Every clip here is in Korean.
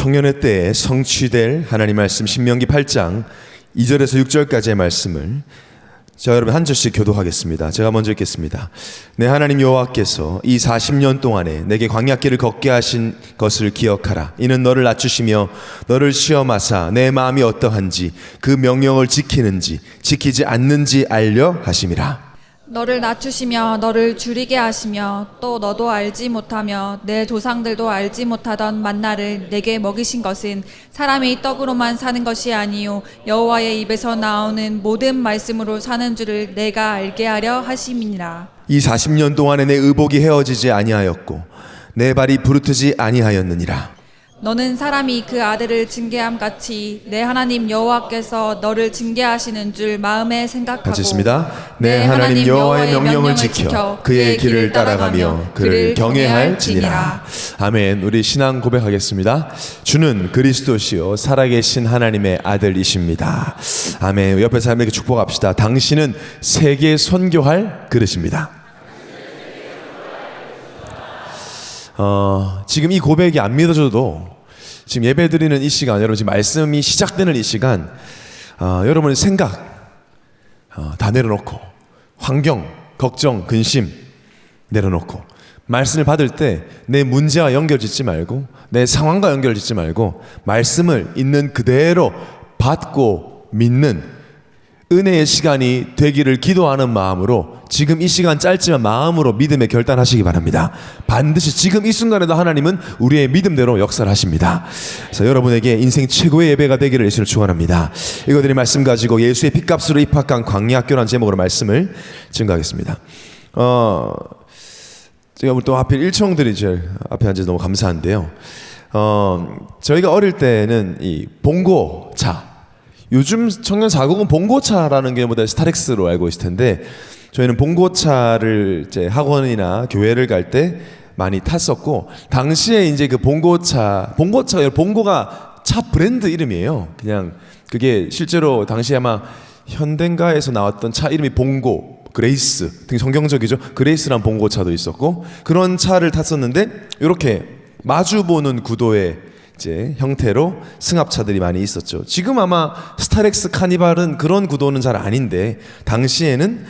청년의 때에 성취될 하나님 말씀 신명기 8장 2절에서 6절까지의 말씀을 여러분 한 절씩 교도하겠습니다. 제가 먼저 읽겠습니다. 내 하나님 여호와께서 이 40년 동안에 내게 광야길을 걷게 하신 것을 기억하라. 이는 너를 낮추시며 너를 시험하사 내 마음이 어떠한지 그 명령을 지키는지 지키지 않는지 알려 하심이라. 너를 낮추시며 너를 줄이게 하시며 또 너도 알지 못하며 내 조상들도 알지 못하던 만나를 내게 먹이신 것은 사람이 떡으로만 사는 것이 아니요 여호와의 입에서 나오는 모든 말씀으로 사는 줄을 내가 알게 하려 하심이니라. 이 40년 동안에 내 의복이 헤어지지 아니하였고 내 발이 부르트지 아니하였느니라. 너는 사람이 그 아들을 징계함 같이 내 하나님 여호와께서 너를 징계하시는 줄 마음에 생각하고 같이 있습니다. 내 하나님 여호와의 명령을 지켜 그의 길을 따라가며 그를 경외할지니라. 아멘. 우리 신앙 고백하겠습니다. 주는 그리스도시요 살아계신 하나님의 아들이십니다. 아멘. 옆에 사람에게 축복합시다. 당신은 세계 선교할 그릇입니다. 지금 이 고백이 안 믿어져도 지금 예배 드리는 이 시간, 여러분 지금 말씀이 시작되는 이 시간, 여러분의 생각 다 내려놓고 환경, 걱정, 근심 내려놓고 말씀을 받을 때 내 문제와 연결 짓지 말고 내 상황과 연결 짓지 말고 말씀을 있는 그대로 받고 믿는 은혜의 시간이 되기를 기도하는 마음으로 지금 이 시간 짧지만 마음으로 믿음에 결단하시기 바랍니다. 반드시 지금 이 순간에도 하나님은 우리의 믿음대로 역사를 하십니다. 그래서 여러분에게 인생 최고의 예배가 되기를 예수를 축원합니다. 이거들이 말씀 가지고 예수의 핏값으로 입학한 광야학교라는 제목으로 말씀을 증거하겠습니다. 제가 또 하필 일청들이 제일 앞에 앉아서 너무 감사한데요. 저희가 어릴 때는 이 봉고차, 요즘 청년 사국은 봉고차라는 게 뭐다 스타렉스로 알고 있을 텐데 저희는 봉고차를 이제 학원이나 교회를 갈 때 많이 탔었고 당시에 이제 그 봉고가 차 브랜드 이름이에요. 그냥 그게 실제로 당시에 아마 현대인가에서 나왔던 차 이름이 봉고, 그레이스, 되게 성경적이죠. 그레이스란 봉고차도 있었고 그런 차를 탔었는데 이렇게 마주보는 구도의 이제 형태로 승합차들이 많이 있었죠. 지금 아마 스타렉스 카니발은 그런 구도는 잘 아닌데 당시에는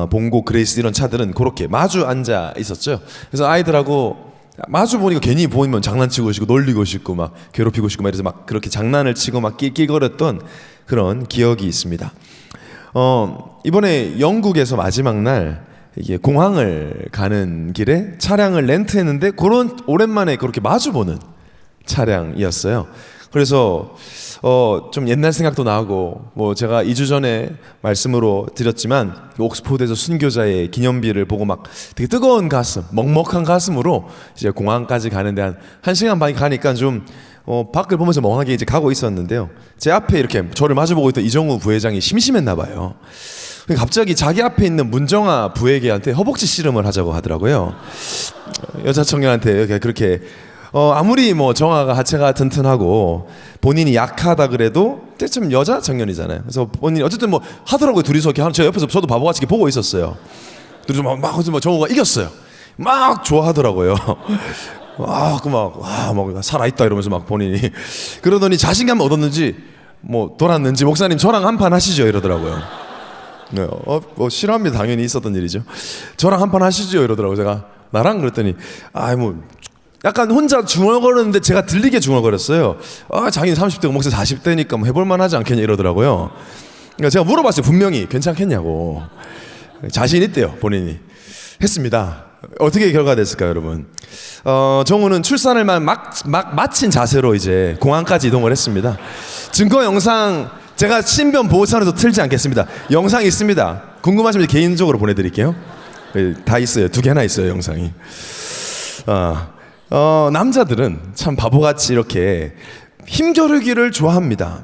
봉고, 그레이스 이런 차들은 그렇게 마주 앉아 있었죠. 그래서 아이들하고 마주 보니까 괜히 보이면 장난치고 싶고 놀리고 싶고 막 괴롭히고 싶고 막 이래서 막 그렇게 장난을 치고 막 낄낄거렸던 그런 기억이 있습니다. 이번에 영국에서 마지막 날 이게 공항을 가는 길에 차량을 렌트했는데 그런 오랜만에 그렇게 마주보는 차량이었어요. 그래서 좀 옛날 생각도 나고 뭐 제가 2주 전에 말씀으로 드렸지만 옥스포드에서 순교자의 기념비를 보고 막 되게 뜨거운 가슴, 먹먹한 가슴으로 이제 공항까지 가는데 한 1시간 반이 가니까 좀 밖을 보면서 멍하게 이제 가고 있었는데요. 제 앞에 이렇게 저를 마주보고 있던 이정우 부회장이 심심했나 봐요. 갑자기 자기 앞에 있는 문정아 부회계한테 허벅지 씨름을 하자고 하더라고요. 여자 청년한테 그렇게 아무리 뭐 정아가 하체가 튼튼하고 본인이 약하다 그래도 좀 여자 청년이잖아요. 그래서 본인이 어쨌든 뭐 하더라고요. 둘이서 이렇게 저 옆에서 저도 바보같이 이렇게 보고 있었어요. 둘이서 막 정우가 이겼어요. 막 좋아하더라고요. 막 살아있다 이러면서 막 본인이 그러더니 자신감 얻었는지 뭐 돌았는지 목사님 저랑 한판 하시죠 이러더라고요. 네, 뭐 싫어합니다. 당연히 있었던 일이죠. 저랑 한판 하시죠 이러더라고요. 제가 나랑 그랬더니 뭐 약간 혼자 중얼거렸는데 제가 들리게 중얼거렸어요. 자기는 30대고 목사 40대니까 뭐 해볼만 하지 않겠냐 이러더라고요. 그러니까 제가 물어봤어요. 분명히 괜찮겠냐고. 자신 있대요 본인이. 했습니다. 어떻게 결과가 됐을까요 여러분? 정우는 출산을 막 마친 자세로 이제 공항까지 이동을 했습니다. 증거 영상 제가 신변 보호선에서 틀지 않겠습니다. 영상이 있습니다. 궁금하시면 개인적으로 보내드릴게요. 다 있어요. 2개나 있어요 영상이. 남자들은 참 바보같이 이렇게 힘겨루기를 좋아합니다.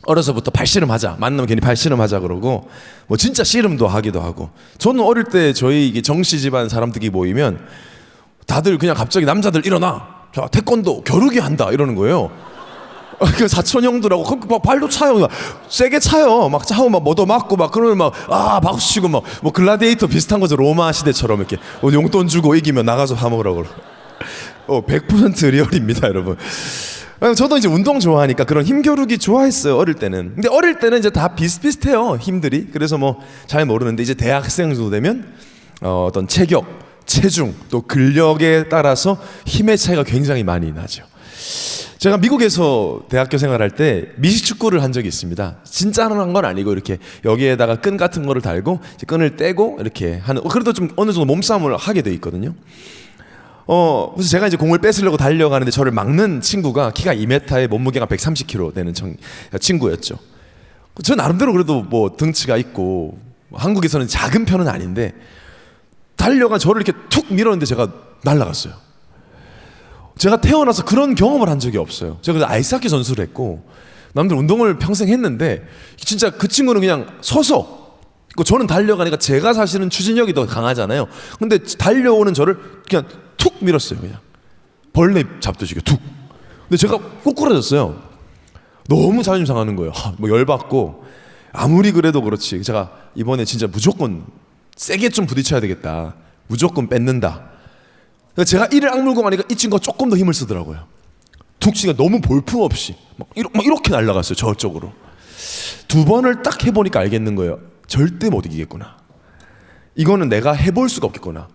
어려서부터 발씨름하자, 만나면 괜히 발씨름하자 그러고 뭐 진짜 씨름도 하기도 하고. 저는 어릴 때 저희 이게 정씨 집안 사람들이 모이면 다들 그냥 갑자기 남자들 일어나, 자 태권도 겨루기 한다 이러는 거예요. 그 사촌 형들하고 막 발도 차요, 막 세게 차요, 막 차고 막 뭐도 맞고 막 그러면 막 박수 치고 막 뭐 글라디에이터 비슷한 거죠. 로마 시대처럼 이렇게 용돈 주고 이기면 나가서 사 먹으라고. 100% 리얼입니다, 여러분. 저도 이제 운동 좋아하니까 그런 힘겨루기 좋아했어요, 어릴 때는. 근데 어릴 때는 이제 다 비슷비슷해요, 힘들이. 그래서 뭐 잘 모르는데 이제 대학생 정도 되면 어떤 체격, 체중, 또 근력에 따라서 힘의 차이가 굉장히 많이 나죠. 제가 미국에서 대학교 생활할 때 미식축구를 한 적이 있습니다. 진짜 하는 건 아니고 이렇게 여기에다가 끈 같은 거를 달고 이제 끈을 떼고 이렇게 하는, 그래도 좀 어느 정도 몸싸움을 하게 돼 있거든요. 그래서 제가 이제 공을 뺏으려고 달려가는데 저를 막는 친구가 키가 2m에 몸무게가 130kg 되는 친구였죠. 저 나름대로 그래도 뭐 등치가 있고 한국에서는 작은 편은 아닌데 달려가 저를 이렇게 툭 밀었는데 제가 날아갔어요. 제가 태어나서 그런 경험을 한 적이 없어요. 제가 그래서 아이스하키 선수를 했고 남들 운동을 평생 했는데 진짜 그 친구는 그냥 서서, 저는 달려가니까 제가 사실은 추진력이 더 강하잖아요. 근데 달려오는 저를 그냥 툭 밀었어요. 그냥 벌레 잡듯이 툭. 근데 제가 꼬꾸라졌어요. 너무 자존심 상하는 거예요. 뭐 열받고, 아무리 그래도 그렇지 제가 이번에 진짜 무조건 세게 좀 부딪혀야 되겠다, 무조건 뺏는다. 제가 이를 악물고 가니까 이 친구가 조금 더 힘을 쓰더라고요. 툭 치가 너무 볼품없이 막 이렇게 날아갔어요, 저쪽으로. 두 번을 딱 해보니까 알겠는 거예요. 절대 못 이기겠구나. 이거는 내가 해볼 수가 없겠구나.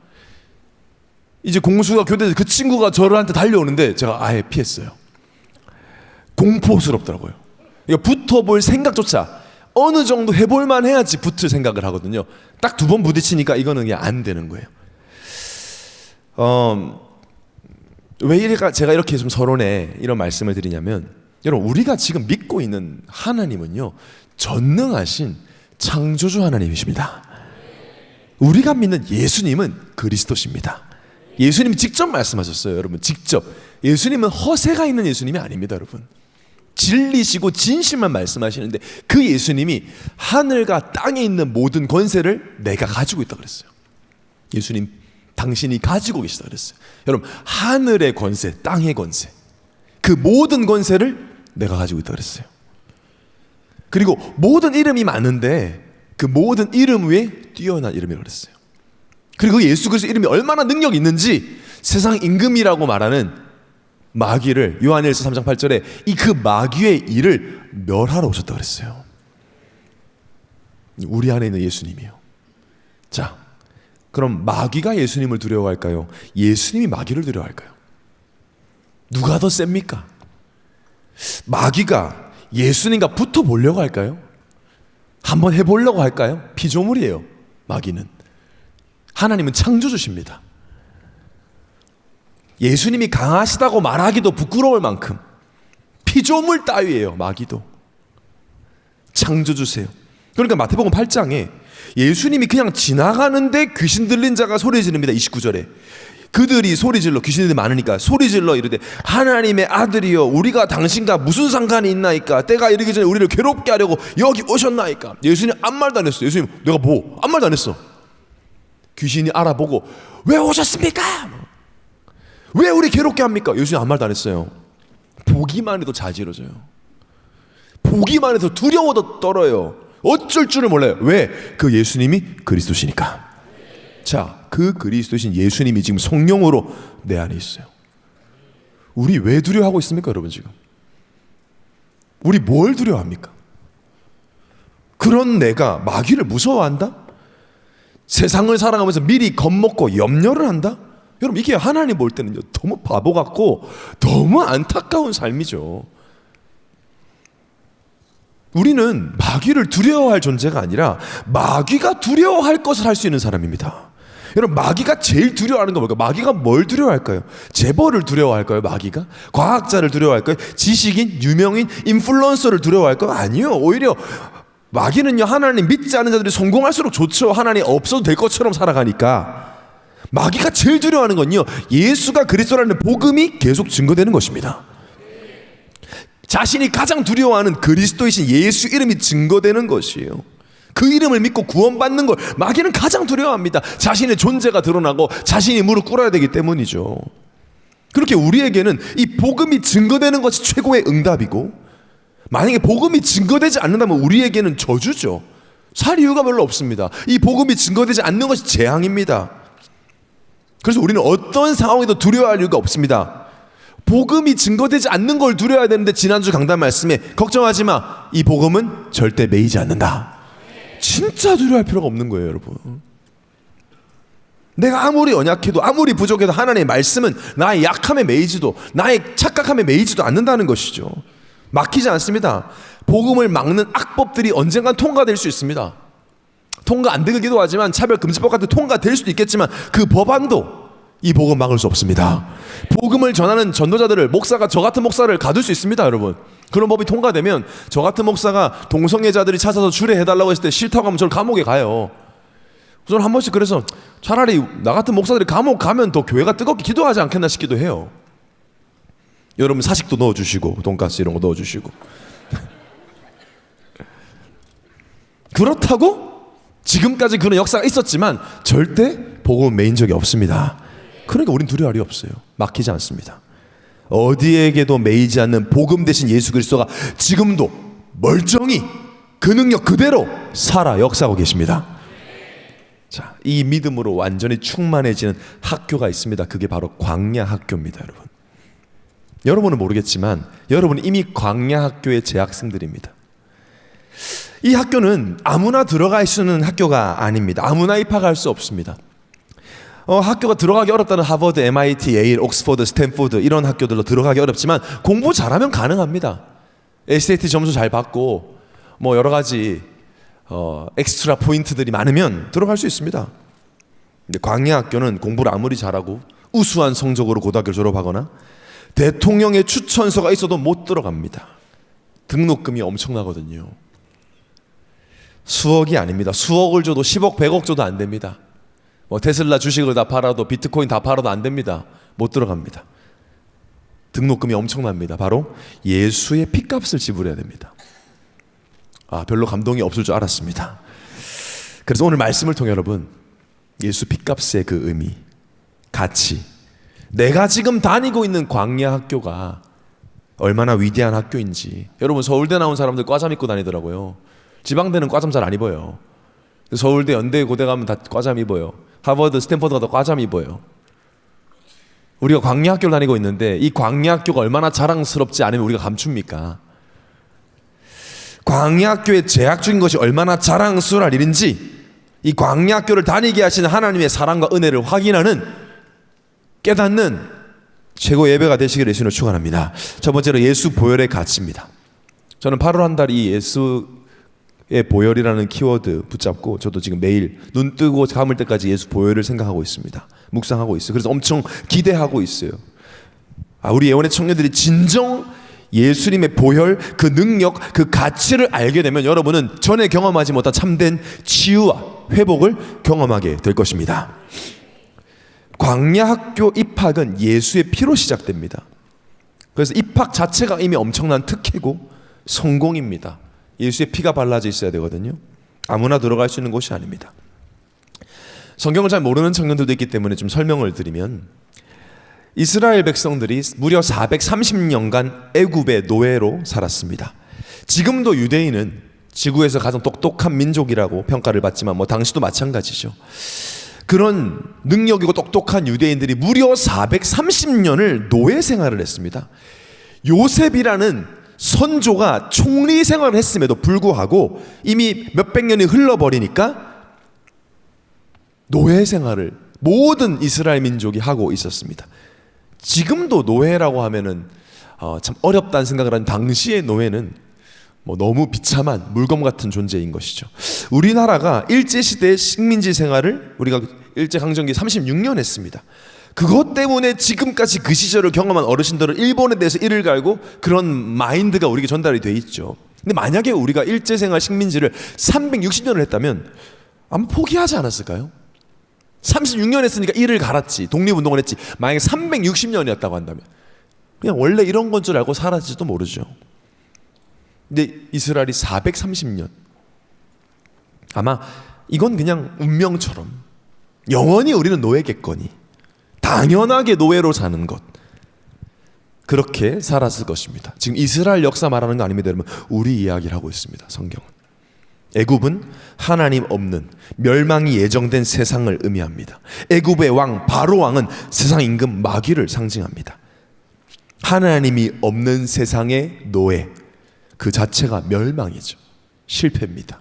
이제 공수가 교대에서 그 친구가 저한테 달려오는데 제가 아예 피했어요. 공포스럽더라고요. 그러니까 붙어볼 생각조차 어느 정도 해볼만 해야지 붙을 생각을 하거든요. 딱 두 번 부딪히니까 이거는 그냥 안 되는 거예요. 왜 제가 이렇게 좀 서론에 이런 말씀을 드리냐면, 여러분, 우리가 지금 믿고 있는 하나님은요, 전능하신 창조주 하나님이십니다. 우리가 믿는 예수님은 그리스도십니다. 예수님이 직접 말씀하셨어요, 여러분. 직접. 예수님은 허세가 있는 예수님이 아닙니다, 여러분. 진리시고 진실만 말씀하시는데 그 예수님이 하늘과 땅에 있는 모든 권세를 내가 가지고 있다 그랬어요. 예수님, 당신이 가지고 계시다 그랬어요. 여러분, 하늘의 권세, 땅의 권세, 그 모든 권세를 내가 가지고 있다 그랬어요. 그리고 모든 이름이 많은데 그 모든 이름 위에 뛰어난 이름이라고 그랬어요. 그리고 예수 그리스도 이름이 얼마나 능력이 있는지 세상 임금이라고 말하는 마귀를, 요한일서 3장 8절에 그 마귀의 일을 멸하러 오셨다 그랬어요. 우리 안에 있는 예수님이요. 자, 그럼 마귀가 예수님을 두려워할까요? 예수님이 마귀를 두려워할까요? 누가 더 셉니까? 마귀가 예수님과 붙어보려고 할까요? 한번 해보려고 할까요? 피조물이에요, 마귀는. 하나님은 창조주십니다. 예수님이 강하시다고 말하기도 부끄러울 만큼 피조물 따위예요, 마귀도. 창조주세요. 그러니까 마태복음 8장에 예수님이 그냥 지나가는데 귀신 들린 자가 소리 지릅니다. 29절에 그들이 소리질러, 귀신들이 많으니까 소리질러 이르되 하나님의 아들이여 우리가 당신과 무슨 상관이 있나이까? 때가 이르기 전에 우리를 괴롭게 하려고 여기 오셨나이까? 예수님 아무 말도 안 했어. 예수님, 내가 뭐 아무 말도 안 했어. 귀신이 알아보고 왜 오셨습니까? 왜 우리 괴롭게 합니까? 예수님 아무 말도 안 했어요. 보기만 해도 자지러져요. 보기만 해도 두려워도 떨어요. 어쩔 줄을 몰라요. 왜? 그 예수님이 그리스도시니까. 자, 그 그리스도신 예수님이 지금 성령으로 내 안에 있어요. 우리 왜 두려워하고 있습니까, 여러분? 지금 우리 뭘 두려워합니까? 그런 내가 마귀를 무서워한다? 세상을 살아가면서 미리 겁먹고 염려를 한다? 여러분, 이게 하나님 볼 때는요, 너무 바보 같고 너무 안타까운 삶이죠. 우리는 마귀를 두려워할 존재가 아니라 마귀가 두려워할 것을 할 수 있는 사람입니다. 여러분, 마귀가 제일 두려워하는 거 뭘까요? 마귀가 뭘 두려워할까요? 재벌을 두려워할까요? 마귀가? 과학자를 두려워할까요? 지식인, 유명인, 인플루언서를 두려워할까요? 아니요. 오히려 마귀는요, 하나님 믿지 않는 자들이 성공할수록 좋죠. 하나님 없어도 될 것처럼 살아가니까. 마귀가 제일 두려워하는 건요, 예수가 그리스도라는 복음이 계속 증거되는 것입니다. 자신이 가장 두려워하는 그리스도이신 예수 이름이 증거되는 것이에요. 그 이름을 믿고 구원받는 걸 마귀는 가장 두려워합니다. 자신의 존재가 드러나고 자신이 무릎 꿇어야 되기 때문이죠. 그렇게 우리에게는 이 복음이 증거되는 것이 최고의 응답이고, 만약에 복음이 증거되지 않는다면 우리에게는 저주죠. 살 이유가 별로 없습니다. 이 복음이 증거되지 않는 것이 재앙입니다. 그래서 우리는 어떤 상황에도 두려워할 이유가 없습니다. 복음이 증거되지 않는 걸 두려워야 되는데 지난주 강단 말씀에 걱정하지 마. 이 복음은 절대 매이지 않는다. 진짜 두려워할 필요가 없는 거예요, 여러분. 내가 아무리 연약해도 아무리 부족해도 하나님의 말씀은 나의 약함에 매이지도 나의 착각함에 매이지도 않는다는 것이죠. 막히지 않습니다. 복음을 막는 악법들이 언젠간 통과될 수 있습니다. 통과 안 되길 기도하지만 차별금지법 같은 통과될 수도 있겠지만 그 법안도 이 복음 막을 수 없습니다. 복음을 전하는 전도자들을 목사가 저 같은 목사를 가둘 수 있습니다, 여러분. 그런 법이 통과되면 저 같은 목사가 동성애자들이 찾아서 주례해달라고 했을 때 싫다고 하면 저를 감옥에 가요. 저는 한 번씩 그래서 차라리 나 같은 목사들이 감옥 가면 더 교회가 뜨겁게 기도하지 않겠나 싶기도 해요. 여러분 사식도 넣어주시고 돈가스 이런 거 넣어주시고. 그렇다고 지금까지 그런 역사가 있었지만 절대 복음 메인 적이 없습니다. 그러니까 우린 두려워할 리 없어요. 막히지 않습니다. 어디에게도 매이지 않는 복음 대신 예수 그리스도가 지금도 멀쩡히 그 능력 그대로 살아 역사하고 계십니다. 자, 이 믿음으로 완전히 충만해지는 학교가 있습니다. 그게 바로 광야 학교입니다, 여러분. 여러분은 모르겠지만 여러분은 이미 광야 학교의 재학생들입니다. 이 학교는 아무나 들어갈 수 있는 학교가 아닙니다. 아무나 입학할 수 없습니다. 학교가 들어가기 어렵다는 하버드, MIT, 예일, 옥스퍼드, 스탠포드 이런 학교들로 들어가기 어렵지만 공부 잘하면 가능합니다. SAT 점수 잘 받고 뭐 여러 가지 엑스트라 포인트들이 많으면 들어갈 수 있습니다. 근데 광야 학교는 공부를 아무리 잘하고 우수한 성적으로 고등학교 졸업하거나 대통령의 추천서가 있어도 못 들어갑니다. 등록금이 엄청나거든요. 수억이 아닙니다. 수억을 줘도 10억, 100억 줘도 안 됩니다. 뭐 테슬라 주식을 다 팔아도 비트코인 다 팔아도 안 됩니다. 못 들어갑니다. 등록금이 엄청납니다. 바로 예수의 핏값을 지불해야 됩니다. 별로 감동이 없을 줄 알았습니다. 그래서 오늘 말씀을 통해 여러분 예수 핏값의 그 의미, 가치, 내가 지금 다니고 있는 광야 학교가 얼마나 위대한 학교인지. 여러분 서울대 나온 사람들 과잠 입고 다니더라고요. 지방대는 과잠 잘 안 입어요. 서울대, 연대, 고대 가면 다 과잠 입어요. 하버드, 스탠퍼드 가도 과잠 입어요. 우리가 광야 학교를 다니고 있는데 이 광야 학교가 얼마나 자랑스럽지 않으면 우리가 감춥니까? 광야 학교에 재학 중인 것이 얼마나 자랑스러운 일인지 이 광야 학교를 다니게 하시는 하나님의 사랑과 은혜를 확인하는, 깨닫는 최고 예배가 되시기를 예수님으로 축원합니다. 첫 번째로 예수 보혈의 가치입니다. 저는 8월 한 달 이 예수의 보혈이라는 키워드 붙잡고 저도 지금 매일 눈 뜨고 감을 때까지 예수 보혈을 생각하고 있습니다. 묵상하고 있어요. 그래서 엄청 기대하고 있어요. 우리 예원의 청년들이 진정 예수님의 보혈, 그 능력, 그 가치를 알게 되면 여러분은 전에 경험하지 못한 참된 치유와 회복을 경험하게 될 것입니다. 광야 학교 입학은 예수의 피로 시작됩니다. 그래서 입학 자체가 이미 엄청난 특혜고 성공입니다. 예수의 피가 발라져 있어야 되거든요. 아무나 들어갈 수 있는 곳이 아닙니다. 성경을 잘 모르는 청년들도 있기 때문에 좀 설명을 드리면, 이스라엘 백성들이 무려 430년간 애굽의 노예로 살았습니다. 지금도 유대인은 지구에서 가장 똑똑한 민족이라고 평가를 받지만 당시도 마찬가지죠. 그런 능력이고 똑똑한 유대인들이 무려 430년을 노예 생활을 했습니다. 요셉이라는 선조가 총리 생활을 했음에도 불구하고 이미 몇백 년이 흘러버리니까 노예 생활을 모든 이스라엘 민족이 하고 있었습니다. 지금도 노예라고 하면은 참 어렵다는 생각을 하는 당시의 노예는 너무 비참한 물검 같은 존재인 것이죠. 우리나라가 일제시대의 식민지 생활을 우리가 일제강점기 36년 했습니다. 그것 때문에 지금까지 그 시절을 경험한 어르신들은 일본에 대해서 이를 갈고 그런 마인드가 우리에게 전달이 돼 있죠. 근데 만약에 우리가 일제생활 식민지를 360년을 했다면 아마 포기하지 않았을까요? 36년 했으니까 이를 갈았지, 독립운동을 했지. 만약에 360년이었다고 한다면 그냥 원래 이런 건 줄 알고 살았지도 모르죠. 근데 이스라엘이 430년, 아마 이건 그냥 운명처럼 영원히 우리는 노예겠거니 당연하게 노예로 사는 것, 그렇게 살았을 것입니다. 지금 이스라엘 역사 말하는 거 아닙니다, 여러분. 우리 이야기를 하고 있습니다, 성경은. 애굽은 하나님 없는 멸망이 예정된 세상을 의미합니다. 애굽의 왕 바로 왕은 세상 임금 마귀를 상징합니다. 하나님이 없는 세상의 노예, 그 자체가 멸망이죠. 실패입니다.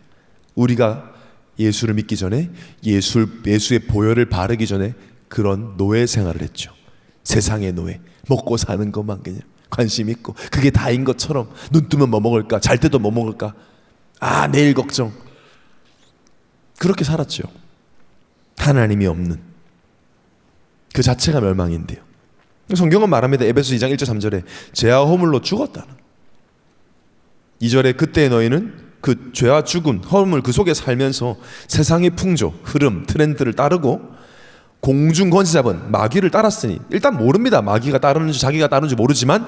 우리가 예수를 믿기 전에, 예수의 보혈을 바르기 전에 그런 노예 생활을 했죠. 세상의 노예, 먹고 사는 것만 그냥 관심 있고, 그게 다인 것처럼, 눈 뜨면 뭐 먹을까, 잘 때도 뭐 먹을까, 내일 걱정. 그렇게 살았죠. 하나님이 없는 그 자체가 멸망인데요. 성경은 말합니다. 에베소 2장 1절 3절에 죄와 허물로 죽었다는. 2절에 그때 너희는 그 죄와 죽음, 허물 그 속에 살면서 세상의 풍조, 흐름, 트렌드를 따르고 공중 권세 잡은 마귀를 따랐으니, 일단 모릅니다. 마귀가 따르는지 자기가 따르는지 모르지만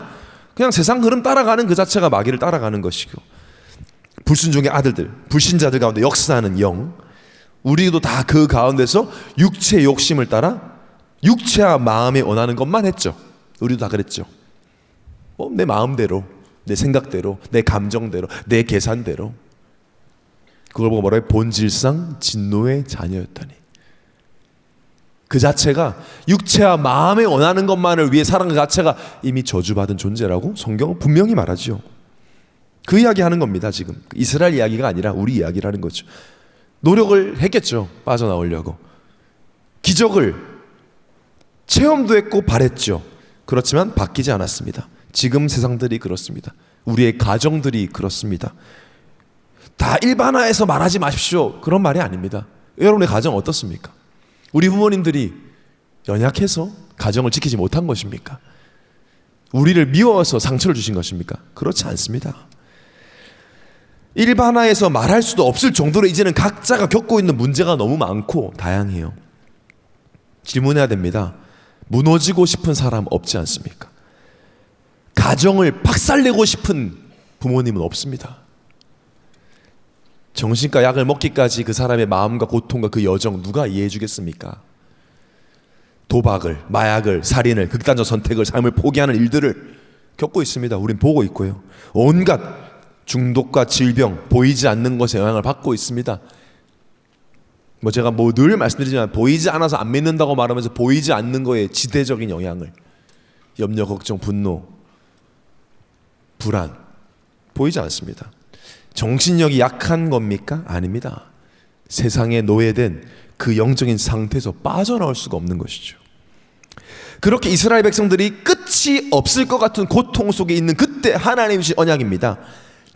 그냥 세상 흐름 따라가는 그 자체가 마귀를 따라가는 것이고, 불순종의 아들들, 불신자들 가운데 역사하는 영, 우리도 다 그 가운데서 육체의 욕심을 따라 육체와 마음에 원하는 것만 했죠. 우리도 다 그랬죠. 내 마음대로, 내 생각대로, 내 감정대로, 내 계산대로. 그걸 보고 뭐라고 해요? 본질상 진노의 자녀였다니. 그 자체가 육체와 마음에 원하는 것만을 위해 살아간 그 자체가 이미 저주받은 존재라고 성경은 분명히 말하죠. 그 이야기하는 겁니다. 지금 이스라엘 이야기가 아니라 우리 이야기라는 거죠. 노력을 했겠죠. 빠져나오려고. 기적을 체험도 했고 바랬죠. 그렇지만 바뀌지 않았습니다. 지금 세상들이 그렇습니다. 우리의 가정들이 그렇습니다. 다 일반화해서 말하지 마십시오. 그런 말이 아닙니다. 여러분의 가정 어떻습니까? 우리 부모님들이 연약해서 가정을 지키지 못한 것입니까? 우리를 미워서 상처를 주신 것입니까? 그렇지 않습니다. 일반화해서 말할 수도 없을 정도로 이제는 각자가 겪고 있는 문제가 너무 많고 다양해요. 질문해야 됩니다. 무너지고 싶은 사람 없지 않습니까? 가정을 박살내고 싶은 부모님은 없습니다. 정신과 약을 먹기까지 그 사람의 마음과 고통과 그 여정 누가 이해해 주겠습니까? 도박을, 마약을, 살인을, 극단적 선택을, 삶을 포기하는 일들을 겪고 있습니다. 우린 보고 있고요. 온갖 중독과 질병, 보이지 않는 것에 영향을 받고 있습니다. 제가 늘 말씀드리지만 보이지 않아서 안 믿는다고 말하면서 보이지 않는 거에 지대적인 영향을, 염려, 걱정, 분노, 불안, 보이지 않습니다. 정신력이 약한 겁니까? 아닙니다. 세상에 노예된 그 영적인 상태에서 빠져나올 수가 없는 것이죠. 그렇게 이스라엘 백성들이 끝이 없을 것 같은 고통 속에 있는 그때 하나님이 주신 언약입니다.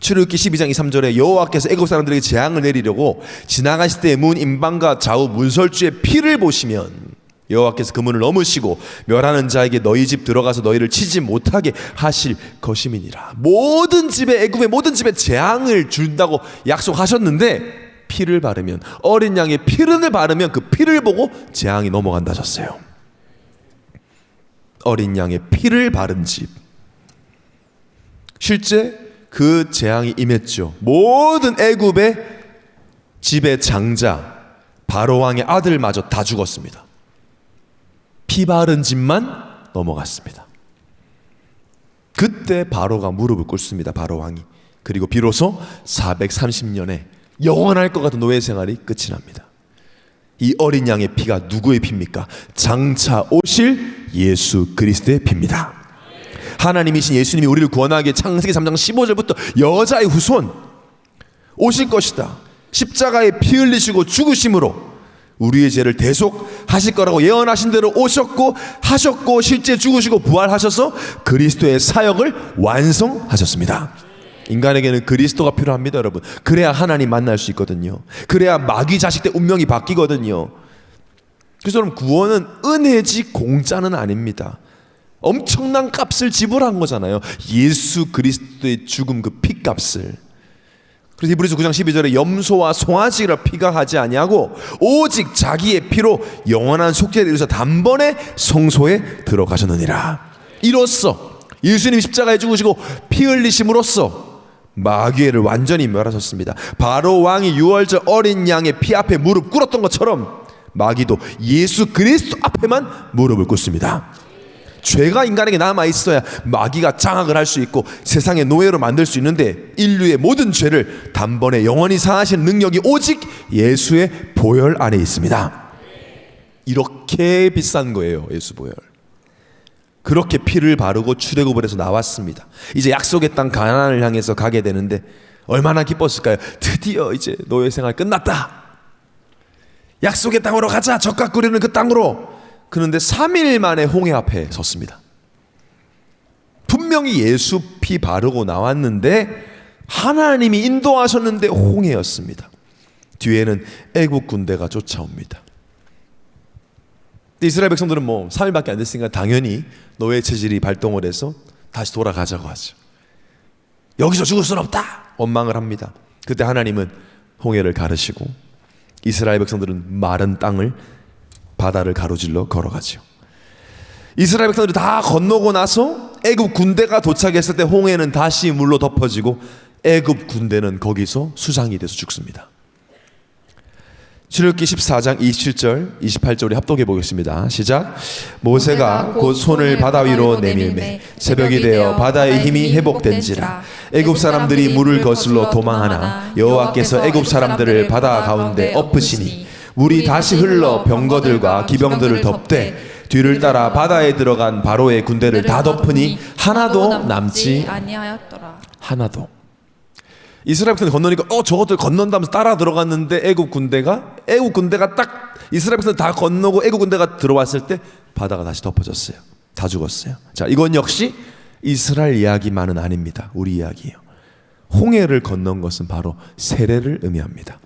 출애굽기 12장 2, 3절에 여호와께서 애굽 사람들에게 재앙을 내리려고 지나가실 때 문 임방과 좌우 문설주의 피를 보시면 여호와께서 그 문을 넘으시고 멸하는 자에게 너희 집 들어가서 너희를 치지 못하게 하실 것임이니라. 모든 집에, 애굽의 모든 집에 재앙을 준다고 약속하셨는데 피를 바르면, 어린 양의 피른을 바르면 그 피를 보고 재앙이 넘어간다 하셨어요. 어린 양의 피를 바른 집, 실제 그 재앙이 임했죠. 모든 애굽의 집의 장자, 바로 왕의 아들마저 다 죽었습니다. 피 바른 집만 넘어갔습니다. 그때 바로가 무릎을 꿇습니다. 바로 왕이. 그리고 비로소 430년에 영원할 것 같은 노예 생활이 끝이 납니다. 이 어린 양의 피가 누구의 피입니까? 장차 오실 예수 그리스도의 피입니다. 하나님이신 예수님이 우리를 구원하기에 창세기 3장 15절부터 여자의 후손 오실 것이다. 십자가에 피 흘리시고 죽으심으로 우리의 죄를 대속하실 거라고 예언하신 대로 오셨고 하셨고 실제 죽으시고 부활하셔서 그리스도의 사역을 완성하셨습니다. 인간에게는 그리스도가 필요합니다, 여러분. 그래야 하나님 만날 수 있거든요. 그래야 마귀 자식들 운명이 바뀌거든요. 그래서 여러분, 구원은 은혜지 공짜는 아닙니다. 엄청난 값을 지불한 거잖아요. 예수 그리스도의 죽음, 그 피값을. 그래서 히브리서 9장 12절에 염소와 송아지라 피가 하지 아니하고 오직 자기의 피로 영원한 속죄를 이루셔 단번에 성소에 들어가셨느니라. 이로써 예수님이 십자가에 죽으시고 피 흘리심으로써 마귀를 완전히 멸하셨습니다. 바로 왕이 유월절 어린 양의 피 앞에 무릎 꿇었던 것처럼 마귀도 예수 그리스도 앞에만 무릎을 꿇습니다. 죄가 인간에게 남아 있어야 마귀가 장악을 할 수 있고 세상의 노예로 만들 수 있는데, 인류의 모든 죄를 단번에 영원히 사하시는 능력이 오직 예수의 보혈 안에 있습니다. 이렇게 비싼 거예요, 예수 보혈. 그렇게 피를 바르고 출애굽을 해서 나왔습니다. 이제 약속의 땅 가나안을 향해서 가게 되는데 얼마나 기뻤을까요? 드디어 이제 노예 생활 끝났다. 약속의 땅으로 가자. 젖과 꿀이는 그 땅으로. 그런데 3일 만에 홍해 앞에 섰습니다. 분명히 예수 피 바르고 나왔는데 하나님이 인도하셨는데 홍해였습니다. 뒤에는 애국 군대가 쫓아옵니다. 이스라엘 백성들은 뭐 3일밖에 안 됐으니까 당연히 노예 체질이 발동을 해서 다시 돌아가자고 하죠. 여기서 죽을 수는 없다 원망을 합니다. 그때 하나님은 홍해를 가르시고 이스라엘 백성들은 마른 땅을 바다를 가로질러 걸어가죠. 이스라엘 백성들이 다 건너고 나서 애굽 군대가 도착했을 때 홍해는 다시 물로 덮어지고 애굽 군대는 거기서 수장이 돼서 죽습니다. 출애굽기 14장 27절 28절 우리 합독해 보겠습니다. 시작. 모세가 곧 손을 바다 위로 내밀매 새벽이 되어 바다의 힘이 회복된지라 애굽 사람들이 물을 거슬러 도망하나 여호와께서 애굽 사람들을 바다 가운데 엎으시니 물이 다시 흘러 병거들과 기병들을 덮되 뒤를 따라 바다에 들어간 바로의 군대를 다 덮으니 하나도 남지 아니하였더라. 하나도. 이스라엘 백성이 건너니까 저것들 건넌다면서 따라 들어갔는데 애굽 군대가 딱 이스라엘 백성들 다 건너고 애굽 군대가 들어왔을 때 바다가 다시 덮어졌어요. 다 죽었어요. 자, 이건 역시 이스라엘 이야기만은 아닙니다. 우리 이야기예요. 홍해를 건넌 것은 바로 세례를 의미합니다.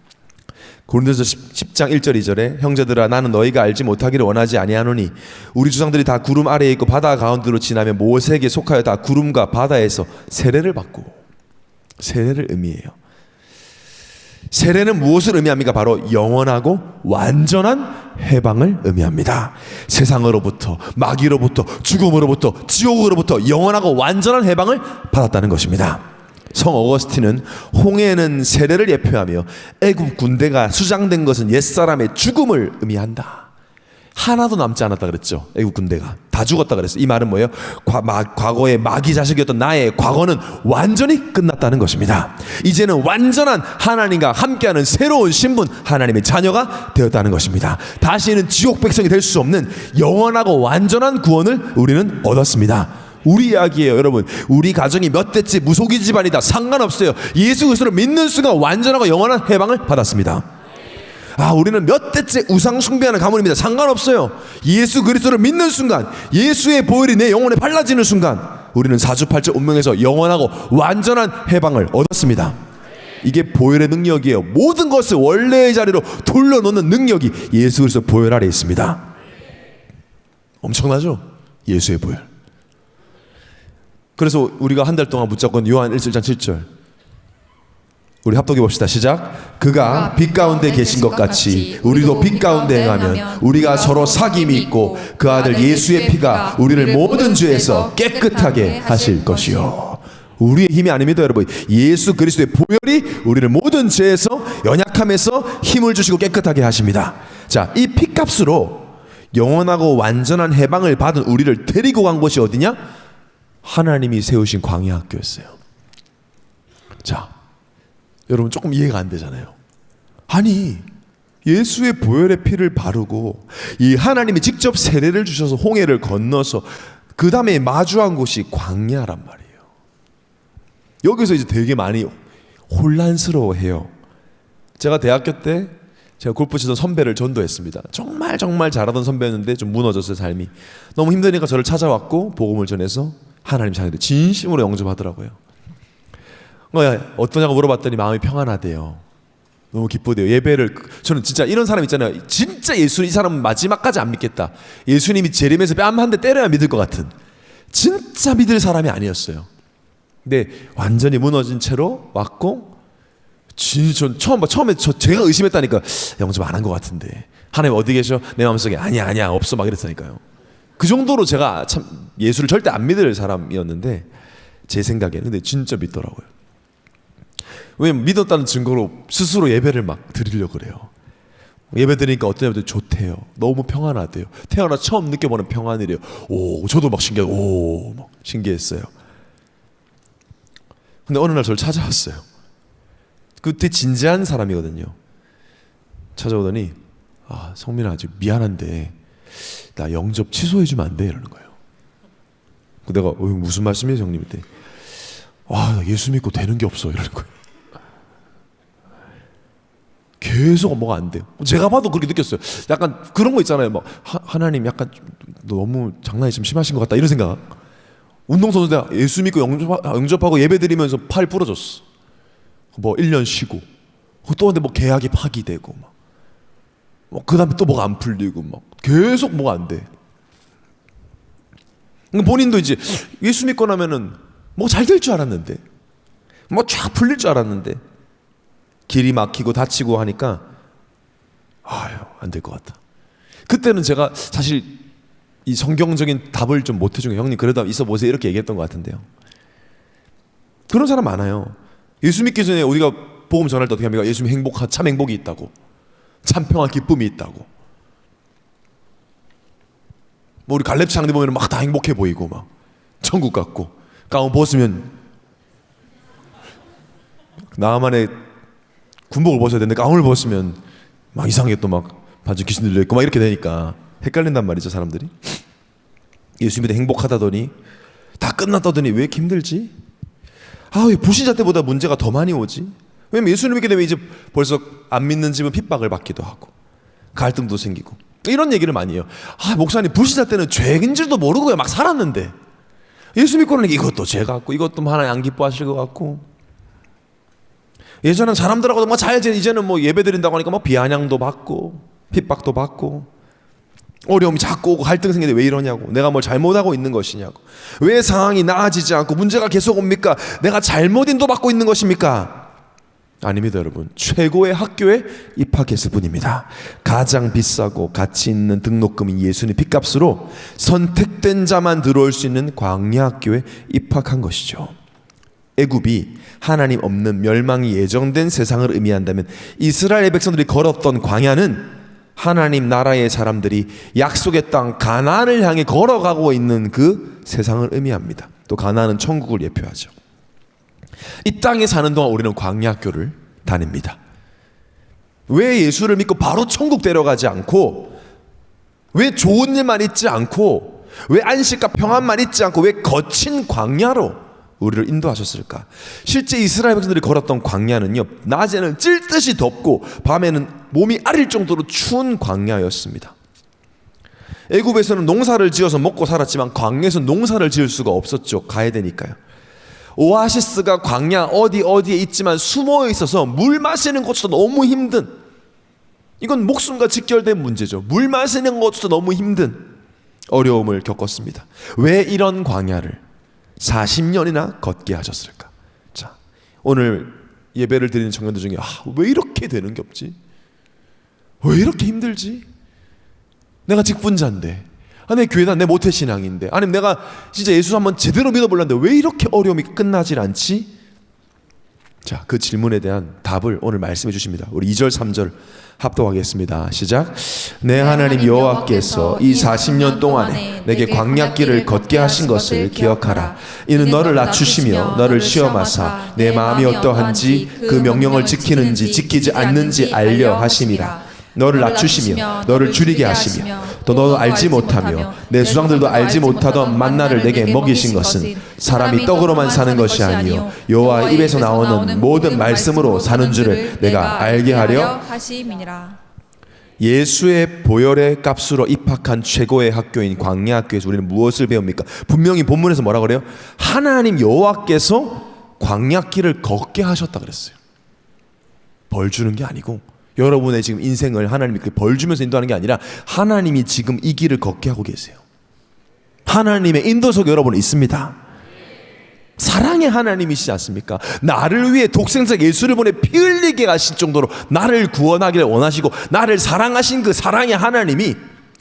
고린도서 10장 1절 2절에 형제들아 나는 너희가 알지 못하기를 원하지 아니하노니 우리 조상들이 다 구름 아래에 있고 바다 가운데로 지나며 모세에게 속하여 다 구름과 바다에서 세례를 받고. 세례를 의미해요. 세례는 무엇을 의미합니까? 바로 영원하고 완전한 해방을 의미합니다. 세상으로부터, 마귀로부터, 죽음으로부터, 지옥으로부터 영원하고 완전한 해방을 받았다는 것입니다. 성 어거스틴은 홍해는 세례를 예표하며 애굽 군대가 수장된 것은 옛사람의 죽음을 의미한다. 하나도 남지 않았다 그랬죠. 애국 군대가 다 죽었다 그랬어요. 이 말은 뭐예요? 과거의 마귀 자식이었던 나의 과거는 완전히 끝났다는 것입니다. 이제는 완전한 하나님과 함께하는 새로운 신분, 하나님의 자녀가 되었다는 것입니다. 다시는 지옥 백성이 될 수 없는 영원하고 완전한 구원을 우리는 얻었습니다. 우리 이야기예요, 여러분. 우리 가정이 몇 대째 무속인 집안이다 상관없어요. 예수 그리스도를 믿는 순간 완전하고 영원한 해방을 받았습니다. 우리는 몇 대째 우상 숭배하는 가문입니다. 상관없어요. 예수 그리스도를 믿는 순간, 예수의 보혈이 내 영혼에 발라지는 순간 우리는 사주팔절 운명에서 영원하고 완전한 해방을 얻었습니다. 이게 보혈의 능력이에요. 모든 것을 원래의 자리로 돌려놓는 능력이 예수 그리스도 보혈 아래 있습니다. 엄청나죠? 예수의 보혈. 그래서 우리가 한 달 동안 붙잡은 요한 1장 7절 우리 합독해 봅시다. 시작. 그가 빛 가운데 계신 것 같이 우리도 빛 가운데 행하면 우리가 서로 사귐이 있고 그 아들 예수의 피가 우리를 모든 죄에서 깨끗하게 하실 것이요. 우리의 힘이 아닙니다, 여러분. 예수 그리스도의 보혈이 우리를 모든 죄에서 연약함에서 힘을 주시고 깨끗하게 하십니다. 자, 이 피값으로 영원하고 완전한 해방을 받은 우리를 데리고 간 곳이 어디냐? 하나님이 세우신 광야 학교였어요. 자, 여러분 조금 이해가 안 되잖아요. 아니 예수의 보혈의 피를 바르고 이 하나님이 직접 세례를 주셔서 홍해를 건너서 그 다음에 마주한 곳이 광야란 말이에요. 여기서 이제 되게 많이 혼란스러워해요. 제가 대학교 때 제가 골프 치던 선배를 전도했습니다. 정말 잘하던 선배였는데 좀 무너졌어요, 삶이. 너무 힘드니까 저를 찾아왔고 복음을 전해서 하나님 자녀들 진심으로 영접하더라고요. 어떠냐고 물어봤더니 마음이 평안하대요. 너무 기쁘대요. 예배를, 저는 진짜 이런 사람 있잖아요. 진짜 예수, 이 사람은 마지막까지 안 믿겠다. 예수님이 재림에서 뺨 한 대 때려야 믿을 것 같은, 진짜 믿을 사람이 아니었어요. 근데 완전히 무너진 채로 왔고, 전 처음에 제가 의심했다니까. 영접 안 한 것 같은데 하나님 어디 계셔? 내 마음속에 아니야 없어 막 이랬다니까요. 그 정도로 제가 참 예수를 절대 안 믿을 사람이었는데 제 생각에는. 근데 진짜 믿더라고요. 왜냐면 믿었다는 증거로 스스로 예배를 막 드리려고 그래요. 예배 드리니까 어떤 예배도 좋대요. 너무 평안하대요. 태어나 처음 느껴보는 평안이래요. 저도 막 막 신기했어요. 근데 어느 날 저를 찾아왔어요. 그때 진지한 사람이거든요. 찾아오더니 성민아, 아주 미안한데 나 영접 취소해주면 안 돼? 이러는 거예요. 내가 무슨 말씀이에요 형님? 그때 나 예수 믿고 되는 게 없어 이러는 거예요. 계속 뭐가 안 돼요. 제가 봐도 그렇게 느꼈어요. 약간 그런 거 있잖아요. 막 하나님 약간 너무 장난이 좀 심하신 것 같다 이런 생각. 운동선수 내가 예수 믿고 영접하고 예배 드리면서 팔 부러졌어. 뭐 1년 쉬고 또 근데 뭐 계약이 파기되고 막 그 다음에 또 뭐가 안 풀리고 막 계속 뭐가 안 돼. 본인도 이제 예수 믿고 나면은 뭐 잘 될 줄 알았는데 뭐 쫙 풀릴 줄 알았는데 길이 막히고 다치고 하니까 안 될 것 같다. 그때는 제가 사실 이 성경적인 답을 좀 못 해준 게 형님 그래도 있어 보세요 이렇게 얘기했던 것 같은데요. 그런 사람 많아요. 예수 믿기 전에 우리가 복음 전할 때 어떻게 합니까? 예수 믿으면 참 행복이 있다고, 참 평화 기쁨이 있다고. 뭐 우리 갈렙 창대 보면 막 다 행복해 보이고 막 천국 같고 가운 벗으면 나만의 군복을 벗어야 되는데 가운을 벗으면 막 이상하게 또 막 반지 귀신 들려 있고 막 이렇게 되니까 헷갈린단 말이죠 사람들이. 예수 믿어 행복하다더니 다 끝났다더니 왜 이렇게 힘들지? 왜 불신자 때보다 문제가 더 많이 오지? 왜냐면 예수를 믿게 되면 이제 벌써 안 믿는 집은 핍박을 받기도 하고 갈등도 생기고 이런 얘기를 많이 해요. 목사님 불신자 때는 죄인 줄도 모르고 그냥 막 살았는데 예수 믿고는 이것도 죄 같고 이것도 하나님 안 기뻐하실 것 같고 예전엔 사람들하고도 뭐 잘 이제는 뭐 예배 드린다고 하니까 뭐 비아냥도 받고 핍박도 받고 어려움이 자꾸 오고 갈등 생기는데 왜 이러냐고, 내가 뭘 잘못하고 있는 것이냐고, 왜 상황이 나아지지 않고 문제가 계속 옵니까? 내가 잘못 인도받고 있는 것입니까? 아닙니다 여러분. 최고의 학교에 입학했을 뿐입니다. 가장 비싸고 가치 있는 등록금인 예수님 핏값으로 선택된 자만 들어올 수 있는 광야 학교에 입학한 것이죠. 애굽이 하나님 없는 멸망이 예정된 세상을 의미한다면 이스라엘 백성들이 걸었던 광야는 하나님 나라의 사람들이 약속의 땅 가나안을 향해 걸어가고 있는 그 세상을 의미합니다. 또 가나안은 천국을 예표하죠. 이 땅에 사는 동안 우리는 광야 학교를 다닙니다. 왜 예수를 믿고 바로 천국 데려가지 않고, 왜 좋은 일만 있지 않고, 왜 안식과 평안만 있지 않고 왜 거친 광야로 우리를 인도하셨을까? 실제 이스라엘 백성들이 걸었던 광야는요, 낮에는 찔 듯이 덥고 밤에는 몸이 아릴 정도로 추운 광야였습니다. 애굽에서는 농사를 지어서 먹고 살았지만 광야에서 농사를 지을 수가 없었죠. 가야 되니까요. 오아시스가 광야 어디에 있지만 숨어 있어서 물 마시는 것도 너무 힘든, 이건 목숨과 직결된 문제죠. 물 마시는 것도 너무 힘든 어려움을 겪었습니다. 왜 이런 광야를 40년이나 걷게 하셨을까? 자, 오늘 예배를 드리는 청년들 중에 왜 이렇게 되는 게 없지? 왜 이렇게 힘들지? 내가 직분자인데, 내 교회다 내 모태신앙인데, 아니면 내가 진짜 예수 한번 제대로 믿어보려는데 왜 이렇게 어려움이 끝나질 않지? 자, 그 질문에 대한 답을 오늘 말씀해 주십니다. 우리 2절 3절 합독하겠습니다. 시작. 내 하나님 여호와께서 이 40년 동안에 내게 광야길을 걷게 하신 것을 기억하라. 이는 너를 낮추시며 너를 시험하사 내 마음이 어떠한지 그 명령을 지키는지 지키지 않는지 알려 하심이라. 너를 낮추시며 너를 줄이게 하시며 또 너도 알지 못하며 내 조상들도 알지 못하던 만나를 내게 먹이신 것은 사람이 떡으로만 사는 것이 아니요 여호와 입에서 나오는 모든 말씀으로 사는 줄을 내가 알게 하려 하심이니라. 예수의 보혈의 값으로 입학한 최고의 학교인 광야 학교에서 우리는 무엇을 배웁니까? 분명히 본문에서 뭐라 그래요? 하나님 여호와께서 광야길을 걷게 하셨다 그랬어요. 벌 주는 게 아니고, 여러분의 지금 인생을 하나님이 벌 주면서 인도하는 게 아니라 하나님이 지금 이 길을 걷게 하고 계세요. 하나님의 인도 속에 여러분 있습니다. 사랑의 하나님이시지 않습니까? 나를 위해 독생자 예수를 보내 피 흘리게 하실 정도로 나를 구원하기를 원하시고 나를 사랑하신 그 사랑의 하나님이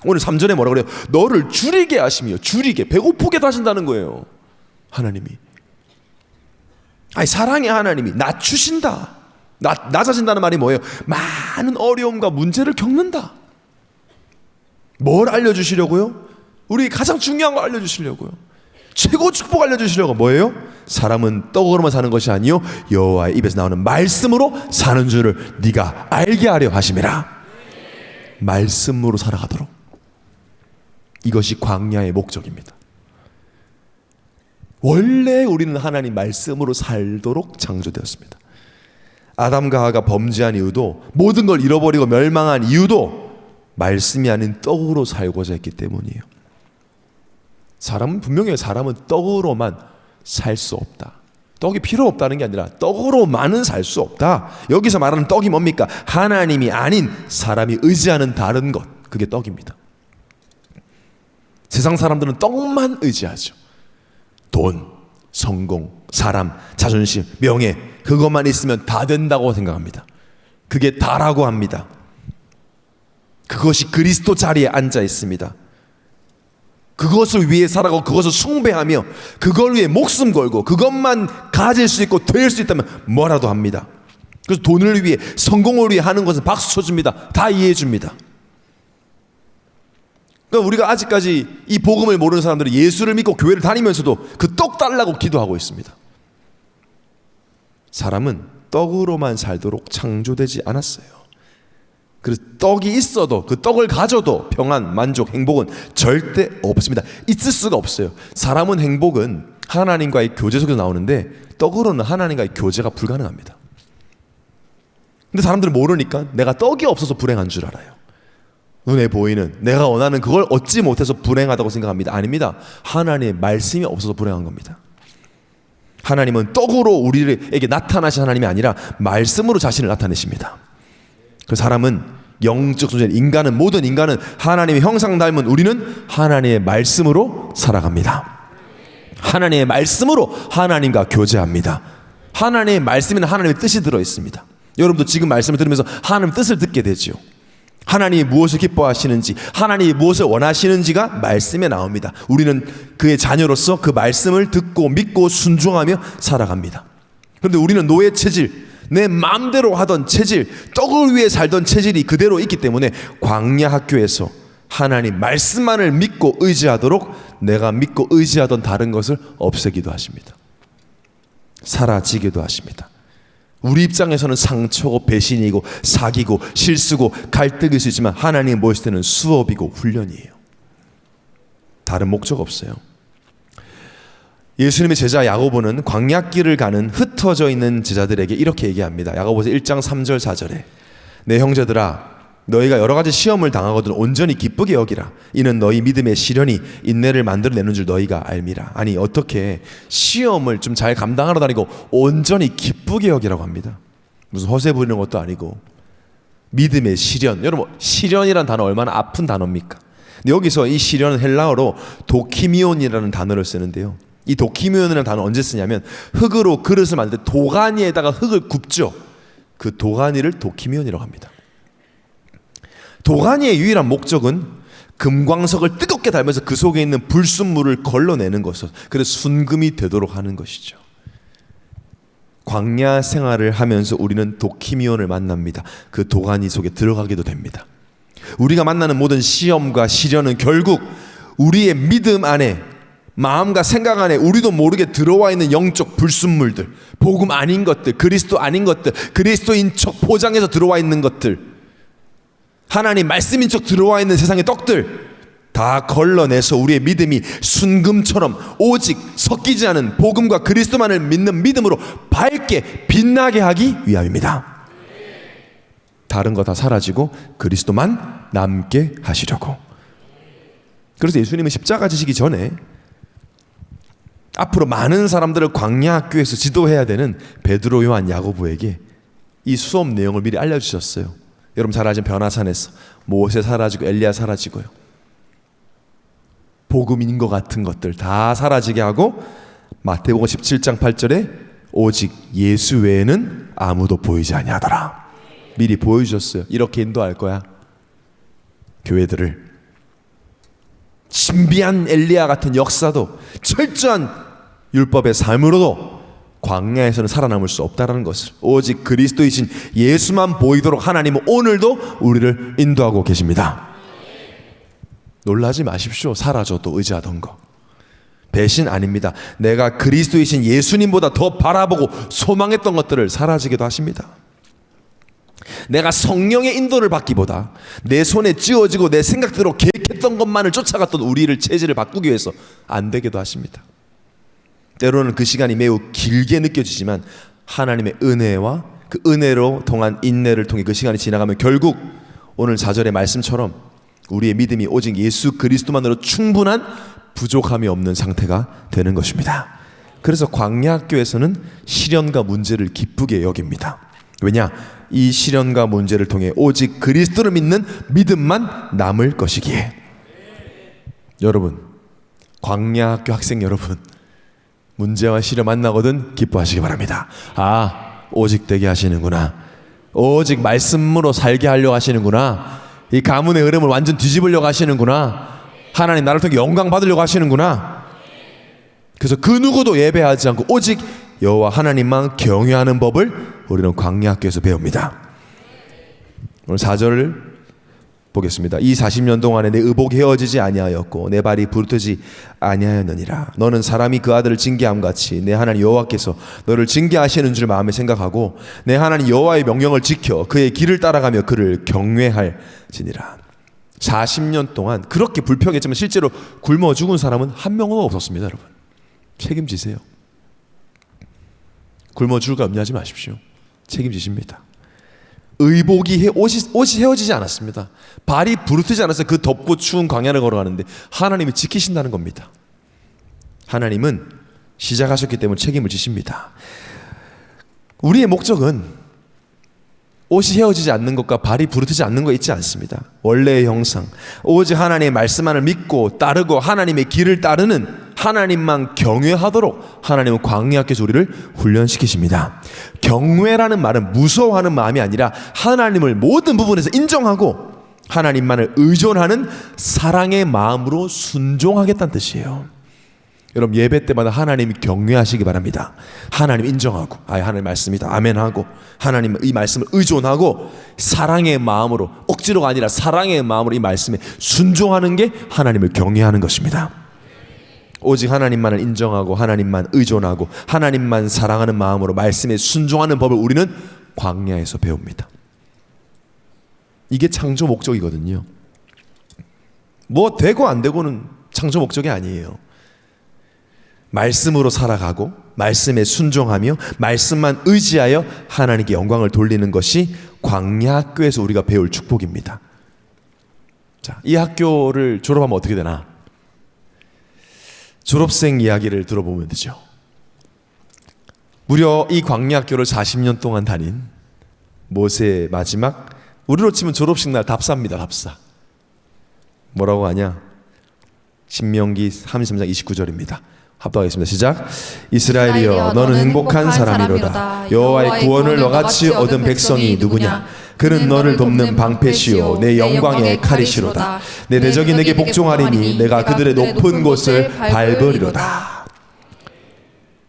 오늘 3절에 뭐라 그래요? 너를 줄이게 하시며, 줄이게, 배고프게도 하신다는 거예요. 하나님이, 사랑의 하나님이 낮추신다. 낮아진다는 말이 뭐예요? 많은 어려움과 문제를 겪는다. 뭘 알려주시려고요? 우리 가장 중요한 거 알려주시려고요. 최고 축복 알려주시려고. 뭐예요? 사람은 떡으로만 사는 것이 아니요 여호와의 입에서 나오는 말씀으로 사는 줄을 네가 알게 하려 하심이라. 말씀으로 살아가도록. 이것이 광야의 목적입니다. 원래 우리는 하나님 말씀으로 살도록 창조되었습니다. 아담과 하와가 범죄한 이유도, 모든 걸 잃어버리고 멸망한 이유도 말씀이 아닌 떡으로 살고자 했기 때문이에요. 분명히 사람은 떡으로만 살 수 없다. 떡이 필요 없다는 게 아니라 떡으로만은 살 수 없다. 여기서 말하는 떡이 뭡니까? 하나님이 아닌 사람이 의지하는 다른 것, 그게 떡입니다. 세상 사람들은 떡만 의지하죠. 돈, 성공, 사람, 자존심, 명예, 그것만 있으면 다 된다고 생각합니다. 그게 다라고 합니다. 그것이 그리스도 자리에 앉아 있습니다. 그것을 위해 살아가고 그것을 숭배하며 그걸 위해 목숨 걸고 그것만 가질 수 있고 될 수 있다면 뭐라도 합니다. 그래서 돈을 위해, 성공을 위해 하는 것은 박수 쳐줍니다. 다 이해해 줍니다. 그러니까 우리가 아직까지 이 복음을 모르는 사람들은 예수를 믿고 교회를 다니면서도 그 떡 달라고 기도하고 있습니다. 사람은 떡으로만 살도록 창조되지 않았어요. 그래서 떡이 있어도, 그 떡을 가져도 평안, 만족, 행복은 절대 없습니다. 있을 수가 없어요. 사람은 행복은 하나님과의 교제 속에서 나오는데 떡으로는 하나님과의 교제가 불가능합니다. 근데 사람들은 모르니까 내가 떡이 없어서 불행한 줄 알아요. 눈에 보이는 내가 원하는 그걸 얻지 못해서 불행하다고 생각합니다. 아닙니다. 하나님의 말씀이 없어서 불행한 겁니다. 하나님은 떡으로 우리에게 나타나신 하나님이 아니라 말씀으로 자신을 나타내십니다. 그 사람은 영적 존재, 모든 인간은 하나님의 형상 닮은 우리는 하나님의 말씀으로 살아갑니다. 하나님의 말씀으로 하나님과 교제합니다. 하나님의 말씀에는 하나님의 뜻이 들어있습니다. 여러분도 지금 말씀을 들으면서 하나님의 뜻을 듣게 되죠. 하나님이 무엇을 기뻐하시는지, 하나님이 무엇을 원하시는지가 말씀에 나옵니다. 우리는 그의 자녀로서 그 말씀을 듣고 믿고 순종하며 살아갑니다. 그런데 우리는 노예 체질, 내 마음대로 하던 체질, 떡을 위해 살던 체질이 그대로 있기 때문에 광야 학교에서 하나님 말씀만을 믿고 의지하도록 내가 믿고 의지하던 다른 것을 없애기도 하십니다. 사라지기도 하십니다. 우리 입장에서는 상처고 배신이고 사기고 실수고 갈등일 수 있지만 하나님 보실 때는 수업이고 훈련이에요. 다른 목적 없어요. 예수님의 제자 야고보는 광야길을 가는 흩어져 있는 제자들에게 이렇게 얘기합니다. 야고보서 1장 3절 4절에 내 형제들아 너희가 여러 가지 시험을 당하거든 온전히 기쁘게 여기라. 이는 너희 믿음의 시련이 인내를 만들어내는 줄 너희가 알미라. 아니 어떻게 시험을 좀 잘 감당하러 다니고 온전히 기쁘게 여기라고 합니다. 무슨 허세 부리는 것도 아니고 믿음의 시련. 여러분 시련이란 단어 얼마나 아픈 단어입니까? 근데 여기서 이 시련은 헬라어로 도키미온이라는 단어를 쓰는데요. 이 도키미온이라는 단어 언제 쓰냐면 흙으로 그릇을 만들 때 도가니에다가 흙을 굽죠. 그 도가니를 도키미온이라고 합니다. 도가니의 유일한 목적은 금광석을 뜨겁게 달면서 그 속에 있는 불순물을 걸러내는 것을, 그래서 순금이 되도록 하는 것이죠. 광야 생활을 하면서 우리는 도키미온을 만납니다. 그 도가니 속에 들어가기도 됩니다. 우리가 만나는 모든 시험과 시련은 결국 우리의 믿음 안에, 마음과 생각 안에 우리도 모르게 들어와 있는 영적 불순물들, 복음 아닌 것들, 그리스도 아닌 것들, 그리스도인 척 포장해서 들어와 있는 것들, 하나님 말씀인 척 들어와 있는 세상의 떡들 다 걸러내서 우리의 믿음이 순금처럼 오직 섞이지 않은 복음과 그리스도만을 믿는 믿음으로 밝게 빛나게 하기 위함입니다. 다른 거 다 사라지고 그리스도만 남게 하시려고. 그래서 예수님은 십자가 지시기 전에 앞으로 많은 사람들을 광야 학교에서 지도해야 되는 베드로, 요한, 야고보에게 이 수업 내용을 미리 알려주셨어요. 여러분 잘 아시는 변화산에서 모세 사라지고 엘리야 사라지고요. 복음인 것 같은 것들 다 사라지게 하고 마태복음 17장 8절에 오직 예수 외에는 아무도 보이지 아니하더라. 미리 보여주셨어요. 이렇게 인도할 거야. 교회들을. 신비한 엘리야 같은 역사도 철저한 율법의 삶으로도 광야에서는 살아남을 수 없다는 것을, 오직 그리스도이신 예수만 보이도록 하나님은 오늘도 우리를 인도하고 계십니다. 놀라지 마십시오. 사라져도 의지하던 거. 배신 아닙니다. 내가 그리스도이신 예수님보다 더 바라보고 소망했던 것들을 사라지기도 하십니다. 내가 성령의 인도를 받기보다 내 손에 쥐어지고 내 생각대로 계획했던 것만을 쫓아갔던 우리를 체질을 바꾸기 위해서 안 되기도 하십니다. 때로는 그 시간이 매우 길게 느껴지지만 하나님의 은혜와 그 은혜로 통한 인내를 통해 그 시간이 지나가면 결국 오늘 4절의 말씀처럼 우리의 믿음이 오직 예수 그리스도만으로 충분한 부족함이 없는 상태가 되는 것입니다. 그래서 광야학교에서는 시련과 문제를 기쁘게 여깁니다. 왜냐? 이 시련과 문제를 통해 오직 그리스도를 믿는 믿음만 남을 것이기에. 여러분, 광야학교 학생 여러분, 문제와 시련 만나거든 기뻐하시기 바랍니다. 아, 오직 되게 하시는구나. 오직 말씀으로 살게 하려고 하시는구나. 이 가문의 흐름을 완전 뒤집으려고 하시는구나. 하나님 나를 통해 영광 받으려고 하시는구나. 그래서 그 누구도 예배하지 않고 오직 여호와 하나님만 경외하는 법을 우리는 광야학교에서 배웁니다. 오늘 4절을 보겠습니다. 이 40년 동안에 내 의복이 헤어지지 아니하였고 내 발이 부르트지 아니하였느니라. 너는 사람이 그 아들을 징계함 같이 내 하나님 여호와께서 너를 징계하시는 줄 마음에 생각하고 내 하나님 여호와의 명령을 지켜 그의 길을 따라가며 그를 경외할지니라. 40년 동안 그렇게 불평했지만 실제로 굶어 죽은 사람은 한 명도 없었습니다. 여러분, 책임지세요. 굶어 죽을까 염려하지 마십시오. 책임지십니다. 의복이 옷이 헤어지지 않았습니다. 발이 부르트지 않았어요. 그 덥고 추운 광야를 걸어가는데 하나님이 지키신다는 겁니다. 하나님은 시작하셨기 때문에 책임을 지십니다. 우리의 목적은 옷이 헤어지지 않는 것과 발이 부르트지 않는 거 있지 않습니다. 원래의 형상, 오직 하나님의 말씀만을 믿고 따르고 하나님의 길을 따르는 하나님만 경외하도록 하나님은 광야학교에서 우리를 훈련시키십니다. 경외라는 말은 무서워하는 마음이 아니라 하나님을 모든 부분에서 인정하고 하나님만을 의존하는 사랑의 마음으로 순종하겠다는 뜻이에요. 여러분, 예배 때마다 하나님이 경외하시기 바랍니다. 하나님 인정하고 하나님 말씀이다 아멘하고 하나님 이 말씀을 의존하고 사랑의 마음으로, 억지로가 아니라 사랑의 마음으로 이 말씀에 순종하는 게 하나님을 경외하는 것입니다. 오직 하나님만을 인정하고 하나님만 의존하고 하나님만 사랑하는 마음으로 말씀에 순종하는 법을 우리는 광야에서 배웁니다. 이게 창조 목적이거든요. 뭐 되고 안 되고는 창조 목적이 아니에요. 말씀으로 살아가고 말씀에 순종하며 말씀만 의지하여 하나님께 영광을 돌리는 것이 광야학교에서 우리가 배울 축복입니다. 자, 이 학교를 졸업하면 어떻게 되나? 졸업생 이야기를 들어보면 되죠. 무려 이 광야학교를 40년 동안 다닌 모세의 마지막, 우리로 치면 졸업식 날 답사입니다. 답사. 뭐라고 하냐? 신명기 33장 29절입니다. 합독하겠습니다. 시작. 이스라엘이여, 너는 행복한 사람이로다. 여호와의 구원을 너같이 얻은 백성이 누구냐? 그는 너를 돕는 방패시요 내 영광의 칼이시로다. 내 대적이 내게 복종하리니 내가 그들의 높은 곳을 밟으리로다.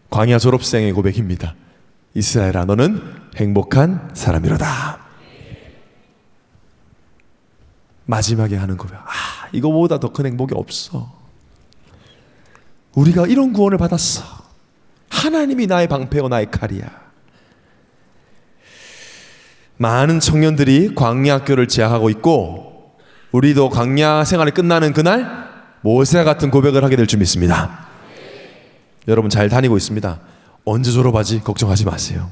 광야 졸업생의 고백입니다. 이스라엘아, 너는 행복한 사람이로다. 마지막에 하는 고백. 이거보다 더 큰 행복이 없어. 우리가 이런 구원을 받았어. 하나님이 나의 방패요 나의 칼이야. 많은 청년들이 광야학교를 제약하고 있고 우리도 광야 생활이 끝나는 그날 모세와 같은 고백을 하게 될 줄 믿습니다. 여러분, 잘 다니고 있습니다. 언제 졸업하지? 걱정하지 마세요.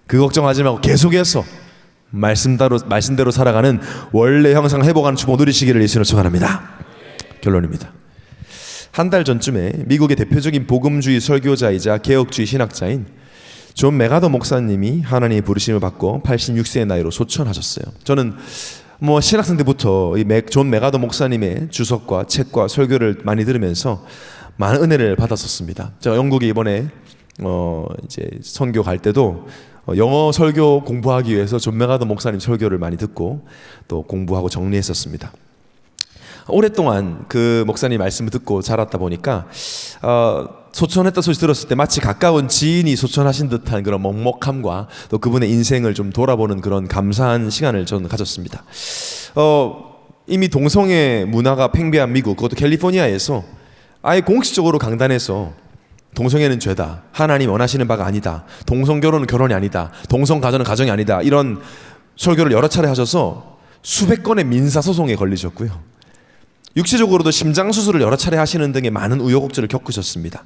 그 걱정하지 말고 계속해서 말씀대로 살아가는 원래 형상 회복하는 축복 누리시기를 예수님으로 축원합니다. 결론입니다. 한 달 전쯤에 미국의 대표적인 복음주의 설교자이자 개혁주의 신학자인 존 메가더 목사님이 하나님의 부르심을 받고 86세의 나이로 소천하셨어요. 저는 신학생 때부터 이 존 메가더 목사님의 주석과 책과 설교를 많이 들으면서 많은 은혜를 받았었습니다. 제가 영국에 이번에 이제 선교 갈 때도 영어 설교 공부하기 위해서 존 메가더 목사님 설교를 많이 듣고 또 공부하고 정리했었습니다. 오랫동안 그 목사님 말씀을 듣고 자랐다 보니까 소천했다 소식 들었을 때 마치 가까운 지인이 소천하신 듯한 그런 먹먹함과 또 그분의 인생을 좀 돌아보는 그런 감사한 시간을 저는 가졌습니다. 이미 동성애 문화가 팽배한 미국, 그것도 캘리포니아에서 아예 공식적으로 강단에서 동성애는 죄다, 하나님 원하시는 바가 아니다, 동성결혼은 결혼이 아니다, 동성가정은 가정이 아니다, 이런 설교를 여러 차례 하셔서 수백 건의 민사소송에 걸리셨고요. 육체적으로도 심장수술을 여러 차례 하시는 등의 많은 우여곡절을 겪으셨습니다.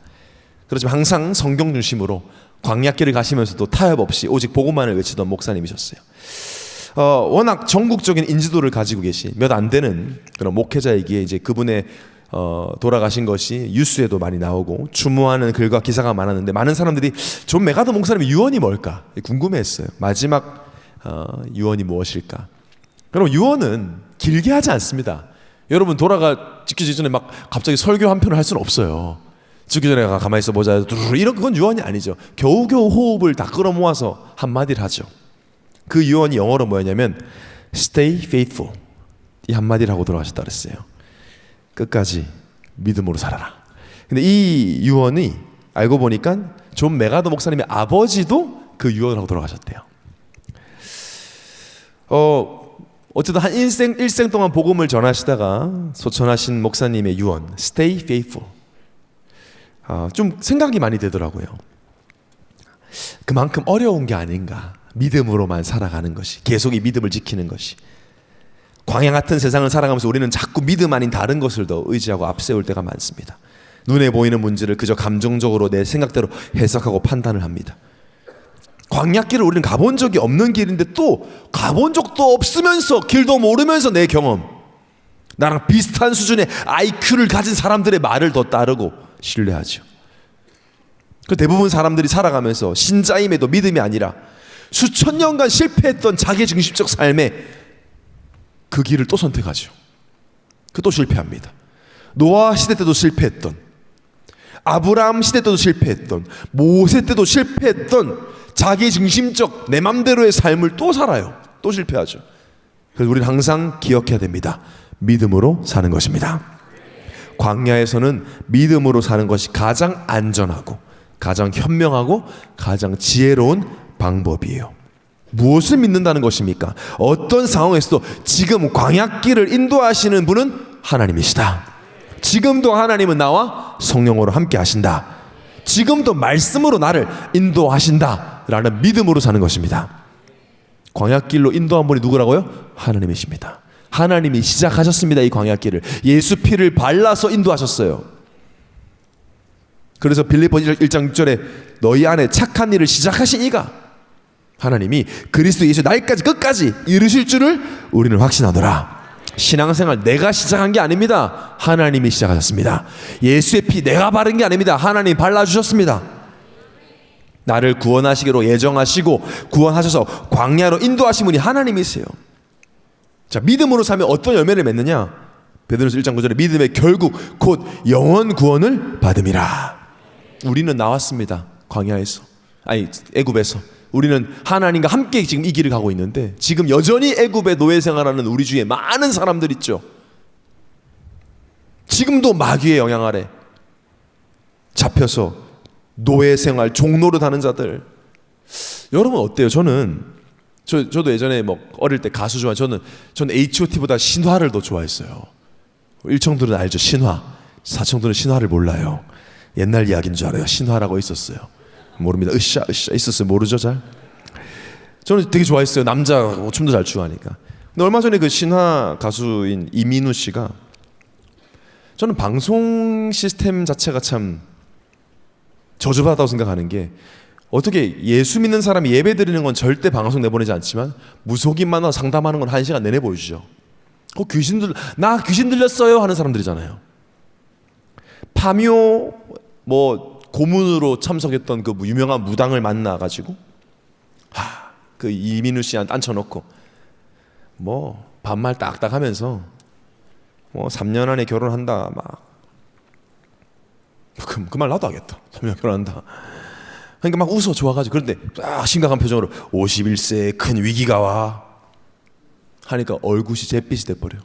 그렇지만 항상 성경 중심으로 광야길을 가시면서도 타협 없이 오직 복음만을 외치던 목사님이셨어요. 워낙 전국적인 인지도를 가지고 계신 몇 안 되는 그런 목회자이기에 이제 그분의 돌아가신 것이 뉴스에도 많이 나오고 추모하는 글과 기사가 많았는데, 많은 사람들이 존 메가더 목사님의 유언이 뭘까 궁금해했어요. 마지막 유언이 무엇일까? 여러분, 유언은 길게 하지 않습니다. 여러분, 죽기 전에 막 갑자기 설교 한 편을 할 수는 없어요. 죽기 전에 가만히 있어 보자 이런, 그건 유언이 아니죠. 겨우겨우 호흡을 다 끌어모아서 한마디를 하죠. 그 유언이 영어로 뭐였냐면 Stay faithful, 이 한마디를 하고 돌아가셨다 그랬어요. 끝까지 믿음으로 살아라. 근데 이 유언이 알고 보니까 존 메가더 목사님의 아버지도 그 유언을 하고 돌아가셨대요. 어쨌든 한 일생 동안 복음을 전하시다가 소천하신 목사님의 유언 Stay faithful, 좀 생각이 많이 되더라고요. 그만큼 어려운 게 아닌가. 믿음으로만 살아가는 것이, 계속 이 믿음을 지키는 것이. 광야 같은 세상을 살아가면서 우리는 자꾸 믿음 아닌 다른 것을 더 의지하고 앞세울 때가 많습니다. 눈에 보이는 문제를 그저 감정적으로 내 생각대로 해석하고 판단을 합니다. 광야길을 우리는 가본 적이 없는 길인데 또 가본 적도 없으면서 길도 모르면서 내 경험, 나랑 비슷한 수준의 IQ를 가진 사람들의 말을 더 따르고 신뢰하죠. 그 대부분 사람들이 살아가면서 신자임에도 믿음이 아니라 수천 년간 실패했던 자기중심적 삶에 그 길을 또 선택하죠. 그 또 실패합니다. 노아 시대 때도 실패했던, 아브라함 시대 때도 실패했던, 모세 때도 실패했던 자기중심적 내 맘대로의 삶을 또 살아요. 또 실패하죠. 그래서 우리는 항상 기억해야 됩니다. 믿음으로 사는 것입니다. 광야에서는 믿음으로 사는 것이 가장 안전하고 가장 현명하고 가장 지혜로운 방법이에요. 무엇을 믿는다는 것입니까? 어떤 상황에서도 지금 광야길을 인도하시는 분은 하나님이시다. 지금도 하나님은 나와 성령으로 함께 하신다. 지금도 말씀으로 나를 인도하신다 라는 믿음으로 사는 것입니다. 광야길로 인도한 분이 누구라고요? 하나님이십니다. 하나님이 시작하셨습니다. 이 광야길을 예수 피를 발라서 인도하셨어요. 그래서 빌립보서 1장 6절에 너희 안에 착한 일을 시작하신 이가 하나님이 그리스도 예수 날까지 끝까지 이루실 줄을 우리는 확신하노라. 신앙생활 내가 시작한 게 아닙니다. 하나님이 시작하셨습니다. 예수의 피 내가 바른 게 아닙니다. 하나님이 발라주셨습니다. 나를 구원하시기로 예정하시고 구원하셔서 광야로 인도하신 분이 하나님이세요. 자, 믿음으로 살면 어떤 열매를 맺느냐? 베드로서 1장 9절에 믿음의 결국 곧 영원 구원을 받음이라. 우리는 나왔습니다. 광야에서, 아니 애굽에서. 우리는 하나님과 함께 지금 이 길을 가고 있는데, 지금 여전히 애굽의 노예 생활하는 우리 주위에 많은 사람들 있죠. 지금도 마귀의 영향 아래 잡혀서 노예 생활, 종노릇 하는 자들. 여러분 어때요? 저도 예전에 뭐 어릴 때 가수 저는 H.O.T보다 신화를 더 좋아했어요. 일청들은 알죠, 신화. 사청들은 신화를 몰라요. 옛날 이야기인 줄 알아요. 신화라고 있었어요. 모릅니다. 으쌰 있었어요. 모르죠 잘. 저는 되게 좋아했어요. 남자 춤도 잘 추고 하니까. 근데 얼마 전에 그 신화 가수인 이민우 씨가, 저는 방송 시스템 자체가 참 저주받았다고 생각하는 게, 어떻게 예수 믿는 사람이 예배 드리는 건 절대 방송 내보내지 않지만 무속인만 와서 상담하는 건 1시간 내내 보여주죠. 나 귀신 들렸어요 하는 사람들이잖아요. 파묘 뭐 고문으로 참석했던 그 유명한 무당을 만나가지고 그 이민우 씨한테 앉혀놓고 뭐 반말 딱딱 하면서 뭐 3년 안에 결혼한다 막 그 말 나도 하겠다. 3년 결혼한다. 그러니까 막 웃어 좋아가지고. 그런데 딱 심각한 표정으로 51세에 큰 위기가 와 하니까 얼굴이 잿빛이 돼버려.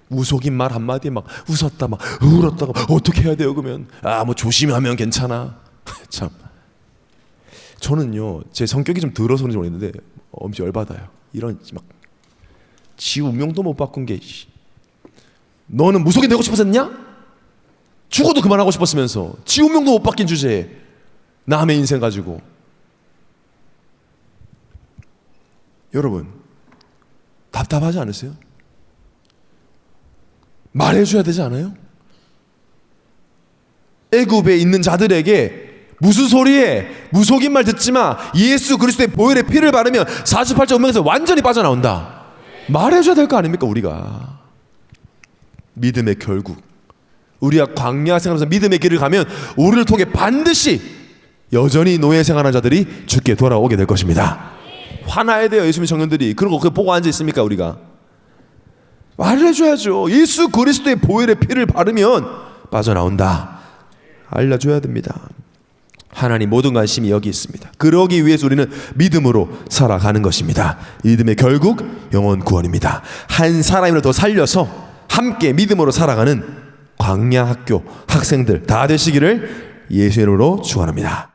무속인 말 한마디에 막 웃었다 막 울었다가 어떻게 해야 돼요? 그러면 뭐 조심하면 괜찮아. 참, 저는요 제 성격이 좀 들어서 그런지 모르겠는데 엄청 열받아요. 이런 막 지 운명도 못 바꾼 게, 너는 무속인 되고 싶었었냐? 죽어도 그만하고 싶었으면서 지 운명도 못 바뀐 주제에 남의 인생 가지고. 여러분 답답하지 않으세요? 말해줘야 되지 않아요? 애굽에 있는 자들에게 무슨 소리에 무속인 말 듣지마, 예수 그리스도의 보혈의 피를 바르면 48자 운명에서 완전히 빠져나온다. 말해줘야 될 거 아닙니까? 우리가 믿음의 결국, 우리가 광야 생활하면서 믿음의 길을 가면 우리를 통해 반드시 여전히 노예 생활하는 자들이 주께 돌아오게 될 것입니다. 화나야 돼요. 예수님 청년들이. 그런 거 보고 앉아 있습니까? 우리가 말을 해줘야죠. 예수 그리스도의 보혈의 피를 바르면 빠져나온다. 알려줘야 됩니다. 하나님 모든 관심이 여기 있습니다. 그러기 위해서 우리는 믿음으로 살아가는 것입니다. 믿음의 결국 영혼 구원입니다. 한 사람이라도 더 살려서 함께 믿음으로 살아가는 광야 학교 학생들 다 되시기를 예수 이름으로 축원합니다.